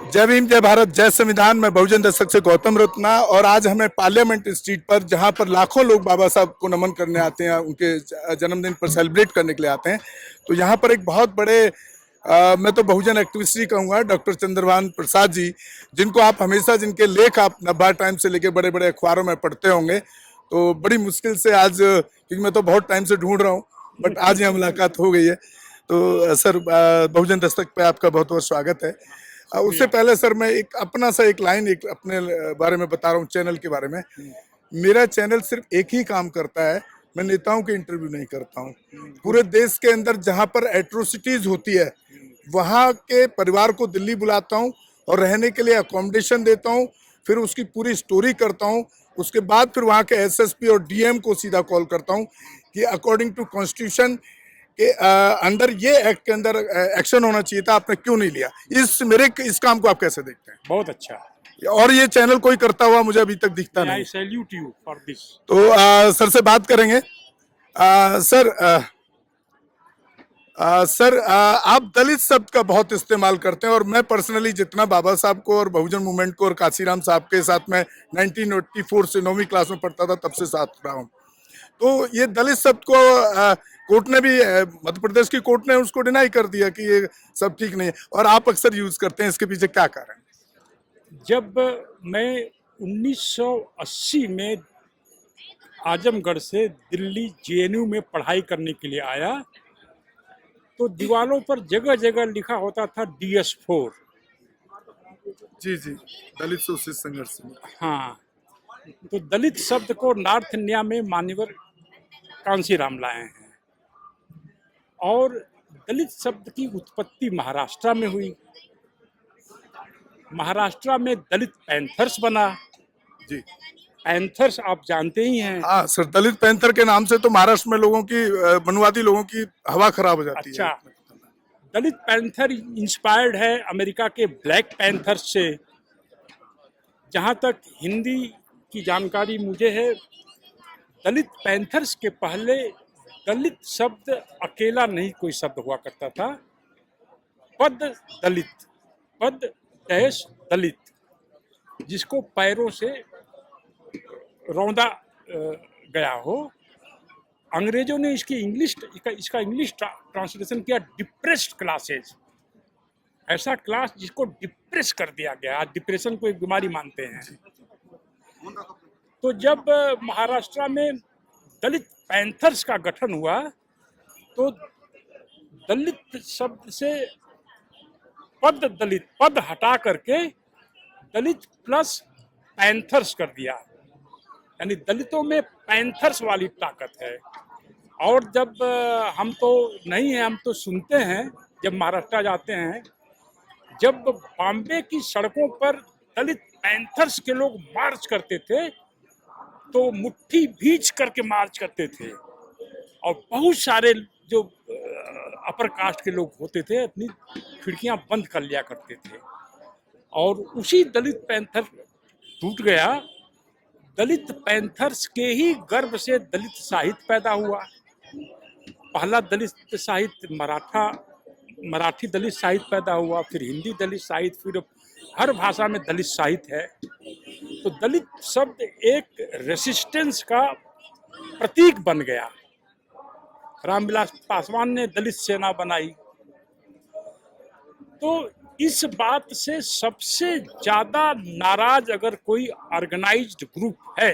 जय भीम, जय भारत, जय संविधान। मैं बहुजन दस्तक से गौतम रत्ना और आज हमें पार्लियामेंट स्ट्रीट पर, जहां पर लाखों लोग बाबा साहब को नमन करने आते हैं, उनके जन्मदिन पर सेलिब्रेट करने के लिए आते हैं, तो यहाँ पर एक बहुत बड़े मैं तो बहुजन एक्टिविस्ट ही कहूँगा, डॉक्टर चंद्रभान प्रसाद जी, जिनको आप हमेशा, जिनके लेख आप नवभारत टाइम से लेके बड़े बड़े अखबारों में पढ़ते होंगे, तो बड़ी मुश्किल से आज, क्योंकि मैं तो बहुत टाइम से ढूंढ रहा हूँ, बट आज यहाँ मुलाकात हो गई है। तो सर, बहुजन दस्तक पे आपका बहुत बहुत स्वागत है। उससे पहले सर, मैं एक अपना सा एक लाइन एक अपने बारे में बता रहा हूँ, चैनल के बारे में। मेरा चैनल सिर्फ एक ही काम करता है, मैं नेताओं के इंटरव्यू नहीं करता हूँ। पूरे देश के अंदर जहाँ पर एट्रोसिटीज होती है, वहाँ के परिवार को दिल्ली बुलाता हूँ और रहने के लिए अकोमोडेशन देता हूँ, फिर उसकी पूरी स्टोरी करता हूँ। उसके बाद फिर वहाँ के एसएसपी और डीएम को सीधा कॉल करता हूँ कि अकॉर्डिंग टू कॉन्स्टिट्यूशन के अंदर ये एक्ट के अंदर एक्शन होना चाहिए था, आपने क्यों नहीं लिया। इस काम को आप कैसे देखते हैं? बहुत अच्छा। और ये चैनल कोई करता हुआ मुझे अभी तक दिखता नहीं। आई सैल्यूट यू फॉर दिस। तो सर से बात करेंगे। सर, आप दलित शब्द का बहुत इस्तेमाल करते हैं और मैं पर्सनली जितना बाबा साहब को और बहुजन मूवमेंट को और काशीराम साहब के साथ में 1984 से 9वीं क्लास में पढ़ता था, तब से साथ रहा हूँ। तो ये दलित शब्द को कोर्ट ने भी, मध्य प्रदेश की कोर्ट ने उसको डिनाई कर दिया कि ये सब ठीक नहीं है, और आप अक्सर यूज करते हैं। इसके पीछे क्या कारण? जब मैं 1980 में आजमगढ़ से दिल्ली जेएनयू में पढ़ाई करने के लिए आया, तो दीवारों पर जगह जगह लिखा होता था DS4। जी जी, दलित सोशलिस्ट संघर्ष। हाँ, तो दलित शब्द को नॉर्थ इंडिया में मान्यवर कांशीराम लाए हैं, और दलित शब्द की उत्पत्ति महाराष्ट्र में हुई। महाराष्ट्र में दलित पैंथर्स बना। जी, पैंथर्स आप जानते ही हैं। हाँ सर, दलित पैंथर के नाम से तो महाराष्ट्र में लोगों की, वनवादी लोगों की हवा खराब हो जाती है। अच्छा, दलित पैंथर इंस्पायर्ड है अमेरिका के ब्लैक पैंथर्स से। जहाँ तक हिंदी की जानकारी मुझे है, दलित पैंथर्स के पहले दलित शब्द अकेला नहीं कोई शब्द हुआ करता था। पद दलित, पद डैश दलित, जिसको पैरों से रौंदा गया हो। अंग्रेजों ने इसका इंग्लिश ट्रांसलेशन किया डिप्रेस्ड क्लासेज। ऐसा क्लास जिसको डिप्रेस कर दिया गया। आज डिप्रेशन को एक बीमारी मानते हैं। तो जब महाराष्ट्र में दलित पैंथर्स का गठन हुआ, तो दलित शब्द से पद दलित, पद हटा करके दलित प्लस पैंथर्स कर दिया, यानी दलितों में पैंथर्स वाली ताकत है। और जब हम तो नहीं है, हम तो सुनते हैं जब महाराष्ट्र जाते हैं, जब बॉम्बे की सड़कों पर दलित पैंथर्स के लोग मार्च करते थे, तो मुट्ठी भींच करके मार्च करते थे, और बहुत सारे जो अपर कास्ट के लोग होते थे अपनी खिड़कियां बंद कर लिया करते थे। और उसी दलित पैंथर टूट गया। दलित पैंथर्स के ही गर्भ से दलित साहित्य पैदा हुआ। पहला दलित साहित्य मराठी दलित साहित्य पैदा हुआ, फिर हिंदी दलित साहित्य, फिर हर भाषा में दलित साहित्य है। तो दलित शब्द एक रेसिस्टेंस का प्रतीक बन गया। रामविलास पासवान ने दलित सेना बनाई। तो इस बात से सबसे ज्यादा नाराज अगर कोई ऑर्गेनाइज्ड ग्रुप है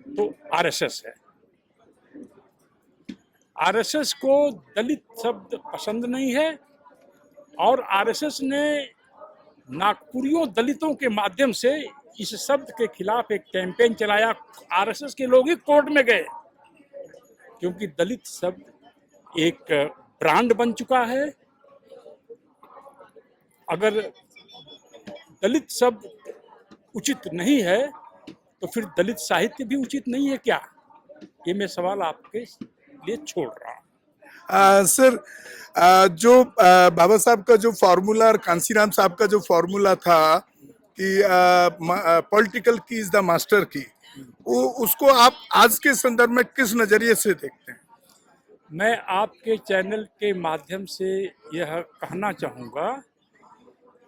तो आरएसएस है। आरएसएस को दलित शब्द पसंद नहीं है, और आरएसएस ने नागपुरियों दलितों के माध्यम से इस शब्द के खिलाफ एक कैंपेन चलाया। आरएसएस के लोग ही कोर्ट में गए, क्योंकि दलित शब्द एक ब्रांड बन चुका है। अगर दलित शब्द उचित नहीं है, तो फिर दलित साहित्य भी उचित नहीं है क्या? ये मैं सवाल आपके लिए छोड़ रहा हूँ। सर, जो बाबा साहब का जो फॉर्मूला और कांशीराम साहब का जो फॉर्मूला था कि पॉलिटिकल की इज द मास्टर की, उसको आप आज के संदर्भ में किस नजरिए से देखते हैं? मैं आपके चैनल के माध्यम से यह कहना चाहूँगा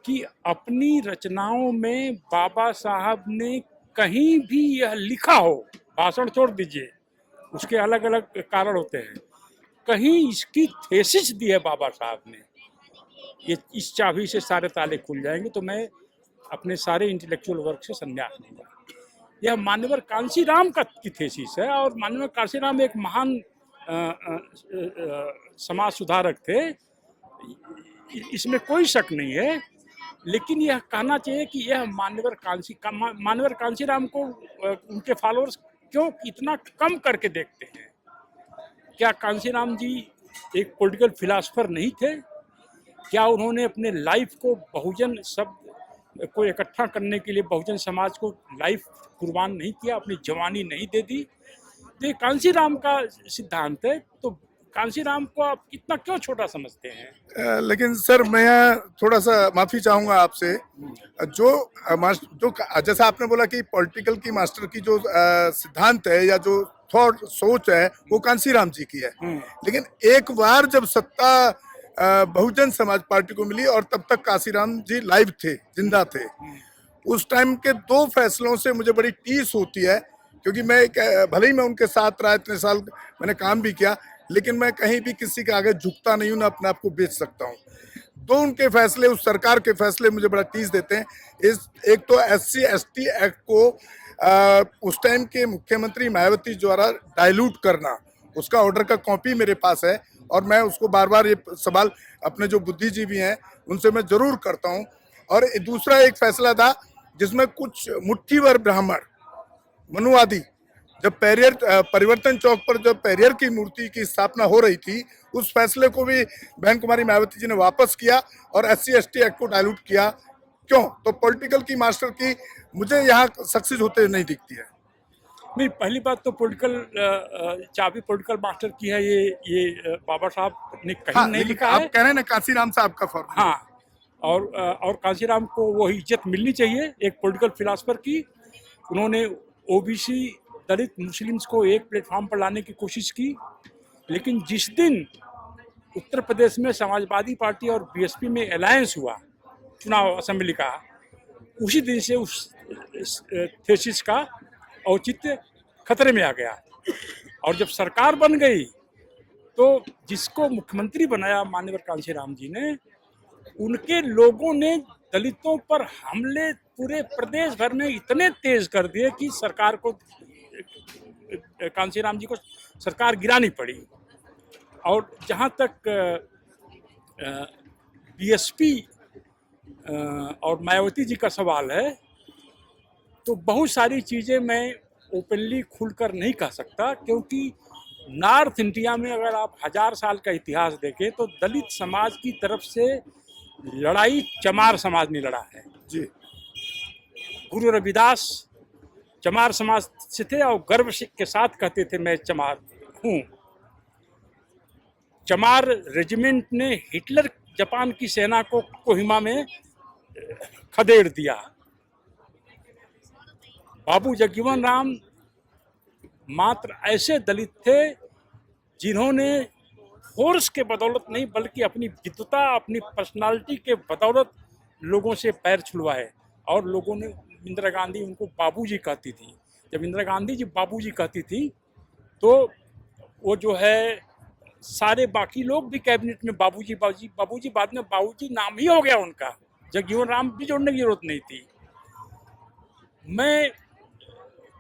कि अपनी रचनाओं में बाबा साहब ने कहीं भी यह लिखा हो, भाषण छोड़ दीजिए, उसके अलग अलग कारण होते हैं, कहीं इसकी थेसिस दी है बाबा साहब ने, ये इस चाबी से सारे ताले खुल जाएंगे, तो मैं अपने सारे इंटेलेक्चुअल वर्क से संन्यास लूंगा। यह मान्यवर कांशीराम का की थेसिस है, और मान्यवर कांशीराम एक महान समाज सुधारक थे, इसमें कोई शक नहीं है। लेकिन यह कहना चाहिए कि यह मान्यवर कांशीराम को उनके फॉलोअर्स क्यों इतना कम करके देखते हैं? क्या कांशीराम जी एक पॉलिटिकल फिलासफर नहीं थे? क्या उन्होंने अपने लाइफ को बहुजन शब्द को इकट्ठा करने के लिए बहुजन समाज को लाइफ कुर्बान नहीं किया, अपनी जवानी नहीं दे दी? तो ये कांशीराम का सिद्धांत है, तो कांशीराम को आप इतना क्यों छोटा समझते हैं? लेकिन सर मैं यहाँ थोड़ा सा माफी चाहूंगा आपसे। जो जैसा आपने बोला कि पॉलिटिकल की मास्टर की जो सिद्धांत है या जो थॉट सोच है वो कांशीराम जी की है, लेकिन एक बार जब सत्ता बहुजन समाज पार्टी को मिली और तब तक कांशीराम जी लाइव थे, जिंदा थे, उस टाइम के दो फैसलों से मुझे बड़ी टीस होती है, क्योंकि मैं भले ही मैं उनके साथ रहा, इतने साल मैंने काम भी किया, लेकिन मैं कहीं भी किसी के आगे झुकता नहीं हूं, ना अपने आप को बेच सकता हूं। दो उनके फैसले, उस सरकार के फैसले मुझे बड़ा टीस देते हैं। एक तो SC/ST एक्ट को उस टाइम के मुख्यमंत्री मायावती द्वारा डाइल्यूट करना, उसका ऑर्डर का कॉपी मेरे पास है, और मैं उसको बार बार ये सवाल अपने जो बुद्धिजीवी हैं उनसे मैं जरूर करता हूं। और दूसरा एक फैसला था जिसमें कुछ मुट्ठीभर ब्राह्मण मनुवादी, जब परिवर्तन चौक पर जब पेरियर की मूर्ति की स्थापना हो रही थी, उस फैसले को भी बहन कुमारी मायावती जी ने वापस किया और SC/ST एक्ट को डाइल्यूट किया। क्यों? तो पॉलिटिकल की मास्टर की मुझे यहाँ सक्सेस होते नहीं दिखती है। नहीं, पहली बात तो पॉलिटिकल चाबी पॉलिटिकल मास्टर की है, ये बाबा साहब ने कहीं नहीं लिखा है। आप कह रहे हैं ना कांशीराम साहब का फॉर्म। हाँ, और कांशीराम को वो इज्जत मिलनी चाहिए एक पॉलिटिकल फिलासफर की। उन्होंने OBC दलित मुस्लिम्स को एक प्लेटफॉर्म पर लाने की कोशिश की, लेकिन जिस दिन उत्तर प्रदेश में समाजवादी पार्टी और BSP में अलायंस हुआ चुनाव असेंबली का, उसी दिन से उस थेसिस का औचित्य खतरे में आ गया। और जब सरकार बन गई तो जिसको मुख्यमंत्री बनाया माननीय कांशीराम जी ने, उनके लोगों ने दलितों पर हमले पूरे प्रदेश भर में इतने तेज कर दिए कि सरकार को, कांशीराम जी को सरकार गिरानी पड़ी। और जहाँ तक BSP और मायावती जी का सवाल है, तो बहुत सारी चीज़ें मैं ओपनली खुलकर नहीं कह सकता, क्योंकि नॉर्थ इंडिया में अगर आप 1000 साल का इतिहास देखें तो दलित समाज की तरफ से लड़ाई चमार समाज ने लड़ा है जी। गुरु रविदास चमार समाज से थे और गर्व के साथ कहते थे मैं चमार हूँ। चमार रेजिमेंट ने हिटलर जापान की सेना को कोहिमा में खदेड़ दिया। बाबू जगजीवन राम मात्र ऐसे दलित थे जिन्होंने फोर्स के बदौलत नहीं बल्कि अपनी विद्वता, अपनी पर्सनालिटी के बदौलत लोगों से पैर छुड़वाए। और लोगों ने, इंदिरा गांधी उनको बाबूजी कहती थी। जब इंदिरा गांधी जी बाबूजी कहती थी तो वो जो है सारे बाकी लोग भी कैबिनेट में बाबूजी बाबूजी बाबूजी, बाद में बाबूजी नाम ही हो गया उनका, जगजीवन राम भी जोड़ने की जरूरत नहीं थी। मैं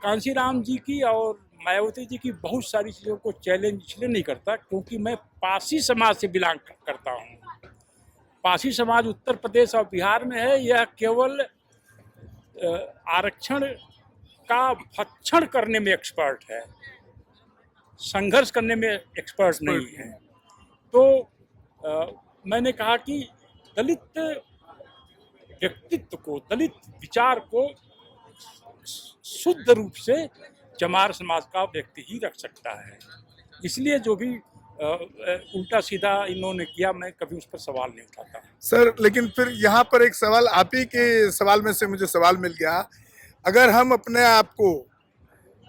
कांशीराम जी की और मायावती जी की बहुत सारी चीज़ों को चैलेंज इसलिए नहीं करता क्योंकि मैं पासी समाज से बिलोंग करता हूँ। पासी समाज उत्तर प्रदेश और बिहार में है। यह केवल आरक्षण का भक्षण करने में एक्सपर्ट है, संघर्ष करने में एक्सपर्ट नहीं है। तो मैंने कहा कि दलित व्यक्तित्व को, दलित विचार को शुद्ध रूप से चमार समाज का व्यक्ति ही रख सकता है। इसलिए जो भी उल्टा सीधा इन्होंने किया, मैं कभी उस पर सवाल नहीं उठाता सर। लेकिन फिर यहाँ पर एक सवाल, आप ही के सवाल में से मुझे सवाल मिल गया। अगर हम अपने आप को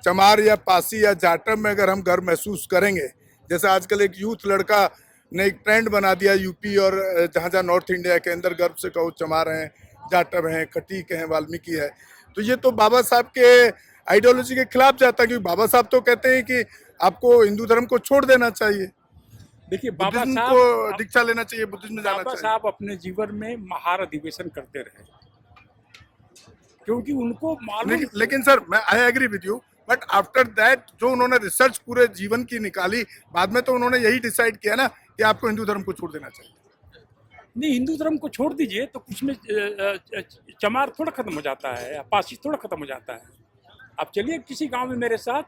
चमार या पासी या जाटव में अगर हम गर्व महसूस करेंगे, जैसे आजकल एक यूथ लड़का ने एक ट्रेंड बना दिया यूपी और जहाँ जहाँ नॉर्थ इंडिया के अंदर गर्व से कहो चमार हैं, जाटव हैं, खटीक हैं, वाल्मीकि है। तो ये तो बाबा साहब के आइडियोलॉजी के खिलाफ जाता है, क्योंकि बाबा साहब तो कहते हैं कि आपको हिंदू धर्म को छोड़ देना चाहिए, देखिए बाबा बुद्धिज्म साहब को दीक्षा लेना चाहिए, बुद्धिज्म में जाना बाबा चाहिए। साहब अपने जीवन में महार अधिवेशन करते रहे, क्योंकि उनको मालूम लेकिन सर मैं I agree with you, but after that जो उन्होंने रिसर्च पूरे जीवन की निकाली, बाद में तो उन्होंने यही डिसाइड किया ना कि आपको हिंदू धर्म को छोड़ देना चाहिए। नहीं, हिंदू धर्म को छोड़ दीजिए तो कुछ में चमार थोड़ा खत्म हो जाता है, पासी थोड़ा खत्म हो जाता है। आप चलिए किसी गांव में मेरे साथ,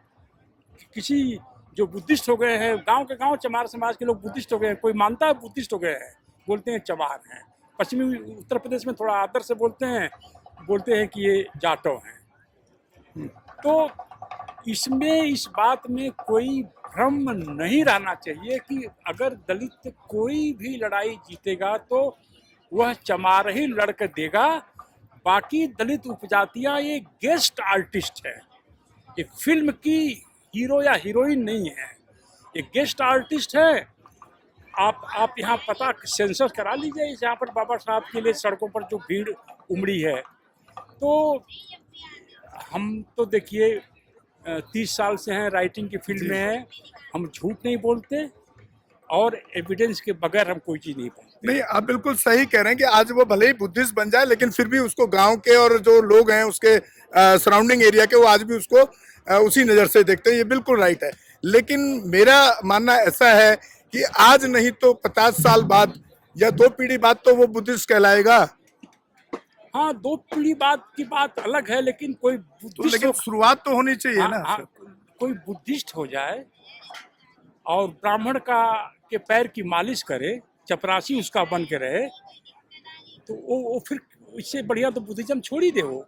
किसी जो बुद्धिस्ट हो गए हैं, गांव के गांव चमार समाज के लोग बुद्धिस्ट हो गए हैं, कोई मानता है बुद्धिस्ट हो गए हैं, बोलते हैं चमार हैं। पश्चिमी उत्तर प्रदेश में थोड़ा आदर से बोलते हैं कि ये जाटव हैं। तो इसमें इस बात में कोई भ्रम नहीं रहना चाहिए कि अगर दलित कोई भी लड़ाई जीतेगा तो वह चमार ही लड़कर देगा। बाकी दलित उपजातियां ये गेस्ट आर्टिस्ट है, ये फिल्म की हीरो या हीरोइन नहीं है, ये गेस्ट आर्टिस्ट है। आप यहाँ पता सेंसस करा लीजिए, यहाँ पर बाबा साहब के लिए सड़कों पर जो भीड़ उमड़ी है। तो हम तो देखिए 30 साल से हैं, राइटिंग की फील्ड में हैं, हम झूठ नहीं बोलते और एविडेंस के बगैर हम कोई चीज़ नहीं बोलते। नहीं, आप बिल्कुल सही कह रहे हैं कि आज वो भले ही बुद्धिस्ट बन जाए, लेकिन फिर भी उसको गांव के और जो लोग हैं उसके सराउंडिंग एरिया के, वो आज भी उसको उसी नज़र से देखते हैं। ये बिल्कुल राइट है, लेकिन मेरा मानना ऐसा है कि आज नहीं तो 50 साल बाद या 2 पीढ़ी बाद तो वो बुद्धिस्ट कहलाएगा। हाँ, 2 पीढ़ी बाद की बात अलग है, लेकिन कोई बुद्धिस्ट लेकिन शुरुआत तो होनी चाहिए ना। हाँ, कोई बुद्धिस्ट हो जाए और ब्राह्मण के पैर की मालिश करे, चपरासी उसका बन के रहे, तो वो फिर इससे बढ़िया तो बुद्धिज्म छोड़ ही दे वो।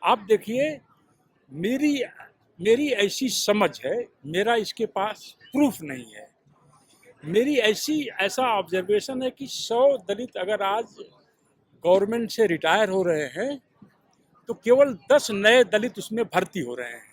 आप देखिए, मेरी ऐसी समझ है, मेरा इसके पास प्रूफ नहीं है, मेरी ऐसा ऑब्जर्वेशन है कि 100 दलित अगर आज गवर्नमेंट से रिटायर हो रहे हैं तो केवल 10 नए दलित उसमें भर्ती हो रहे हैं।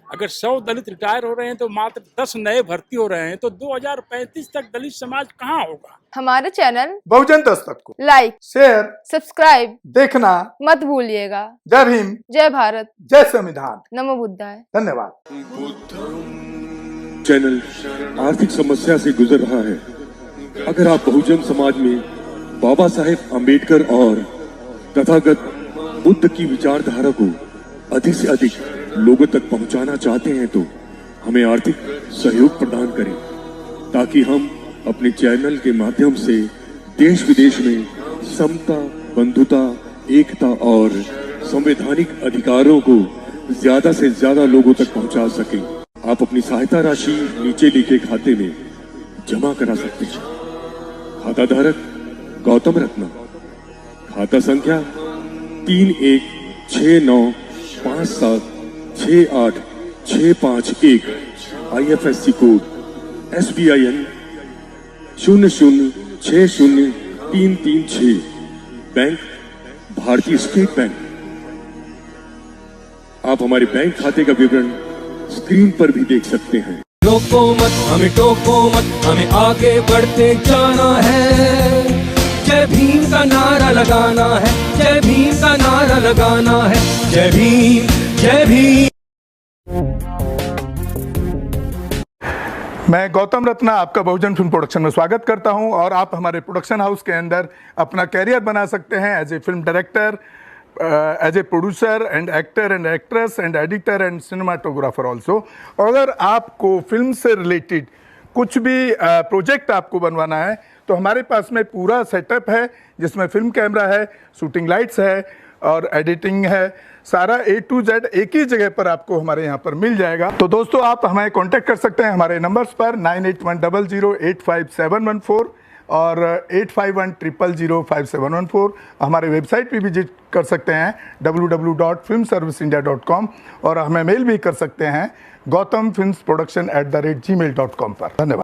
अगर 100 दलित रिटायर हो रहे हैं तो मात्र 10 नए भर्ती हो रहे हैं, तो 2035 तक दलित समाज कहाँ होगा। हमारे चैनल बहुजन दस्तक को लाइक, शेयर, सब्सक्राइब देखना मत भूलिएगा। जय भीम, जय भारत, जय संविधान, नमो बुद्धाय। धन्यवाद। चैनल आर्थिक समस्या से गुजर रहा है। अगर आप बहुजन समाज में बाबा साहेब आम्बेडकर और तथागत बुद्ध की विचारधारा को अधिक से अधिक लोगों तक पहुंचाना चाहते हैं तो हमें आर्थिक सहयोग प्रदान करें, ताकि हम अपने चैनल के माध्यम से देश विदेश में समता, बंधुता, एकता और संवैधानिक अधिकारों को ज्यादा से ज्यादा लोगों तक पहुंचा सकें। आप अपनी सहायता राशि नीचे लिखे खाते में जमा करा सकते हैं। खाता धारक गौतम रत्ना, खाता संख्या 316957686551, IFSC कोड SBIN 0060336, बैंक भारतीय स्टेट बैंक। आप हमारे बैंक खाते का विवरण स्क्रीन पर भी देख सकते हैं। रोको मत, हमें टोको मत, हमें आगे बढ़ते जाना है। जय भीम का नारा लगाना है, जय भीम का नारा लगाना है। जय भीम, जय भीम। मैं गौतम रत्ना आपका बहुजन फिल्म प्रोडक्शन में स्वागत करता हूं, और आप हमारे प्रोडक्शन हाउस के अंदर अपना कैरियर बना सकते हैं as a film director, as a producer and actor and actress and editor and cinematographer also. अगर आपको फिल्म से रिलेटेड कुछ भी प्रोजेक्ट आपको बनवाना है तो हमारे पास में पूरा सेटअप है, जिसमें फिल्म कैमरा है, शूटिंग लाइट्स है और एडिटिंग है। सारा A to Z एक ही जगह पर आपको हमारे यहाँ पर मिल जाएगा। तो दोस्तों, आप हमें कांटेक्ट कर सकते हैं हमारे नंबर्स पर 9810085714 और 8510005714। हमारे वेबसाइट पे विजिट कर सकते हैं www.filmserviceindia.com, और हमें मेल भी कर सकते हैं gautamfilmsproduction@gmail.com पर। धन्यवाद।